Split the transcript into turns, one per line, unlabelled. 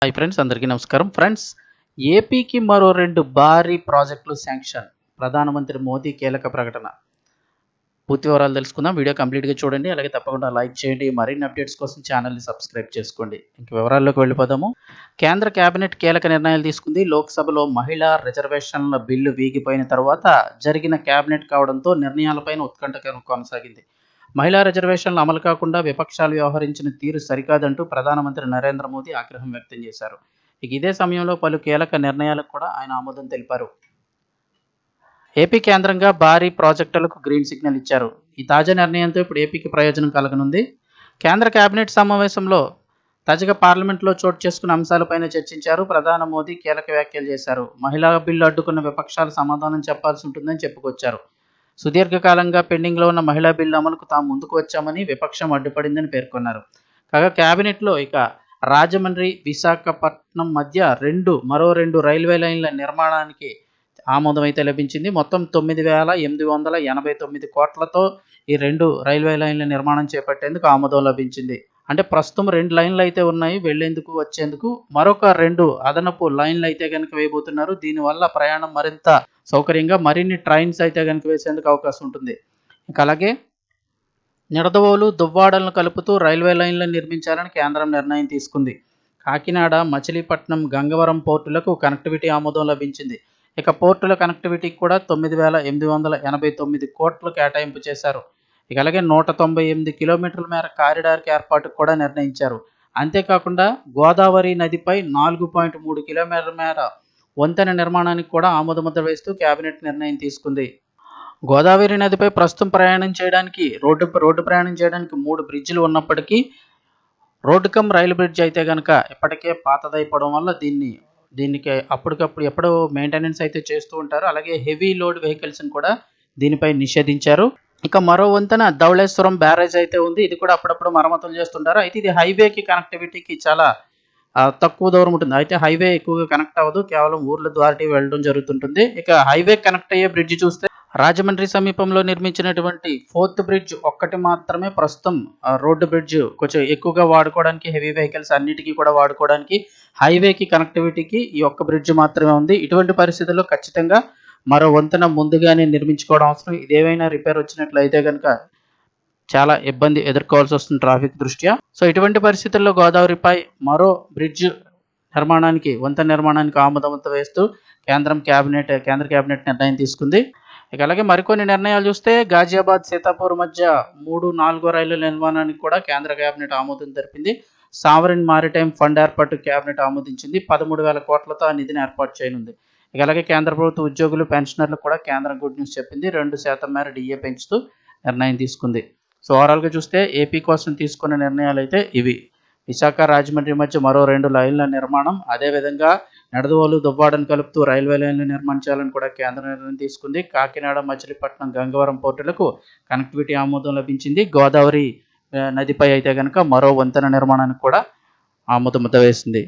Hi friends, అందరికీ నమస్కారం. Friends, ఏపీకి మరో 2 భారీ ప్రాజెక్టులు శాంక్షన్. ప్రధానమంత్రి మోదీ కీలక ప్రకటన. పూర్తి వివరాలు తెలుసుకుందాం. వీడియో కంప్లీట్‌గా చూడండి. అలాగే తప్పకుండా లైక్ చేయండి. మరిన్ని అప్డేట్స్ కోసం ఛానల్‌ని సబ్స్క్రైబ్ చేసుకోండి. ఇంక వివరాల్లోకి వెళ్ళిపోదాము. కేంద్ర కేబినెట్ కీలక నిర్ణయాలు తీసుకుంది. లోక్సభలో మహిళా రిజర్వేషన్ల బిల్లు వీగిపోయిన తర్వాత జరిగిన కేబినెట్ కావడంతో నిర్ణయాలపైన ఉత్కంఠ కొనసాగింది. మహిళా రిజర్వేషన్లు అమలు కాకుండా విపక్షాలు వ్యవహరించిన తీరు సరికాదంటూ ప్రధానమంత్రి నరేంద్ర మోదీ ఆగ్రహం వ్యక్తం చేశారు. ఇదే సమయంలో పలు కీలక నిర్ణయాలకు కూడా ఆయన ఆమోదం తెలిపారు. ఏపీ కేంద్రంగా భారీ ప్రాజెక్టులకు గ్రీన్ సిగ్నల్ ఇచ్చారు. ఈ తాజా నిర్ణయంతో ఇప్పుడు ఏపీకి ప్రయోజనం కలగనుంది. కేంద్ర కేబినెట్ సమావేశంలో తాజాగా పార్లమెంట్లో చోటు చేసుకున్న అంశాలపైన చర్చించారు. ప్రధాని మోదీ కీలక వ్యాఖ్యలు చేశారు. మహిళా బిల్లు అడ్డుకున్న విపక్షాలు సమాధానం చెప్పాల్సి ఉంటుందని చెప్పుకొచ్చారు. సుదీర్ఘకాలంగా పెండింగ్లో ఉన్న మహిళా బిల్లు అమలుకు తాము ముందుకు వచ్చామని విపక్షం అడ్డుపడిందని పేర్కొన్నారు. కాగా కేబినెట్లో ఇక రాజమండ్రి విశాఖపట్నం మధ్య మరో రెండు రైల్వే లైన్ల నిర్మాణానికి ఆమోదం అయితే లభించింది. మొత్తం 9,889 కోట్లతో ఈ 2 రైల్వే లైన్ల నిర్మాణం చేపట్టేందుకు ఆమోదం లభించింది. అంటే ప్రస్తుతం 2 లైన్లు అయితే ఉన్నాయి వెళ్లేందుకు వచ్చేందుకు. మరొక 2 అదనపు లైన్లు అయితే కనుక వేయబోతున్నారు. దీనివల్ల ప్రయాణం మరింత సౌకర్యంగా మరిన్ని ట్రైన్స్ అయితే కనుక వేసేందుకు అవకాశం ఉంటుంది. ఇక అలాగే నిడదవోలు దువ్వాడలను కలుపుతూ రైల్వే లైన్లను నిర్మించాలని కేంద్రం నిర్ణయం తీసుకుంది. కాకినాడ, మచిలీపట్నం, గంగవరం పోర్టులకు కనెక్టివిటీ ఆమోదం లభించింది. ఇక పోర్టుల కనెక్టివిటీకి కూడా 9,889 కోట్లు కేటాయింపు చేశారు. ఇక అలాగే 198 కిలోమీటర్ల మేర కారిడార్కి ఏర్పాటుకు కూడా నిర్ణయించారు. అంతేకాకుండా గోదావరి నదిపై 4.3 కిలోమీటర్ల మేర వంతెన నిర్మాణానికి కూడా ఆమోదముద్ర వేస్తూ కేబినెట్ నిర్ణయం తీసుకుంది. గోదావరి నదిపై ప్రస్తుతం రోడ్డు ప్రయాణం చేయడానికి 3 బ్రిడ్జిలు ఉన్నప్పటికీ రోడ్డు కమ్ రైలు బ్రిడ్జ్ అయితే కనుక ఇప్పటికే పాతదైపోవడం వల్ల దీనికి అప్పటికప్పుడు ఎప్పుడో మెయింటెనెన్స్ అయితే చేస్తూ ఉంటారు. అలాగే హెవీ లోడ్ వెహికల్స్ని కూడా దీనిపై నిషేధించారు. ఇక మరో వంతెన ధవళేశ్వరం బ్యారేజ్ అయితే ఉంది. ఇది కూడా అప్పుడప్పుడు మరమ్మతులు చేస్తుంటారు. అయితే ఇది హైవేకి కనెక్టివిటీకి చాలా తక్కువ దూరం ఉంటుంది. అయితే హైవే ఎక్కువగా కనెక్ట్ అవ్వదు. కేవలం ఊర్ల ద్వారా వెళ్ళడం జరుగుతుంటుంది. ఇక హైవే కనెక్ట్ అయ్యే బ్రిడ్జ్ చూస్తే రాజమండ్రి సమీపంలో నిర్మించినటువంటి 4th బ్రిడ్జ్ ఒక్కటి మాత్రమే ప్రస్తుతం రోడ్డు బ్రిడ్జ్ కొంచెం ఎక్కువగా వాడుకోవడానికి, హెవీ వెహికల్స్ అన్నిటికీ కూడా వాడుకోవడానికి, హైవేకి కనెక్టివిటీకి ఈ ఒక్క బ్రిడ్జ్ మాత్రమే ఉంది. ఇటువంటి పరిస్థితుల్లో ఖచ్చితంగా మరో వంతెన ముందుగానే నిర్మించుకోవడం అవసరం. ఇదేమైనా రిపేర్ వచ్చినట్లయితే కనుక చాలా ఇబ్బంది ఎదుర్కోవాల్సి వస్తుంది ట్రాఫిక్ దృష్ట్యా. సో ఇటువంటి పరిస్థితుల్లో గోదావరిపై మరో బ్రిడ్జ్ వంతెన నిర్మాణానికి ఆమోదముద్ర వేస్తూ కేంద్ర కేబినెట్ నిర్ణయం తీసుకుంది. ఇక అలాగే మరికొన్ని నిర్ణయాలు చూస్తే గాజియాబాద్ సీతాపూర్ మధ్య 3-4 రైళ్ల నిర్మాణానికి కూడా కేంద్ర కేబినెట్ ఆమోదం తెలిపింది. సావరిన్ మారిటైమ్ ఫండ్ ఏర్పాటు కేబినెట్ ఆమోదించింది. 13,000 కోట్లతో ఆ నిధిని ఏర్పాటు చేయనుంది. ఇక అలాగే కేంద్ర ప్రభుత్వ ఉద్యోగులు, పెన్షనర్లు కూడా కేంద్రం గుడ్ న్యూస్ చెప్పింది. 2% మేర డిఏ పెంచుతూ నిర్ణయం తీసుకుంది. సో ఓవరాల్గా చూస్తే ఏపీ కోసం తీసుకున్న నిర్ణయాలు అయితే ఇవి. విశాఖ, రాజమండ్రి మధ్య మరో 2 లైన్ల నిర్మాణం, అదేవిధంగా నిడదవోలు, దువ్వాడను కలుపుతూ రైల్వే లైన్లు నిర్మించాలని కూడా కేంద్ర నిర్ణయం తీసుకుంది. కాకినాడ, మచిలీపట్నం, గంగవరం పోర్టులకు కనెక్టివిటీ ఆమోదం లభించింది. గోదావరి నదిపై అయితే కనుక మరో వంతెన నిర్మాణానికి కూడా ఆమోదముద్ర వేసింది.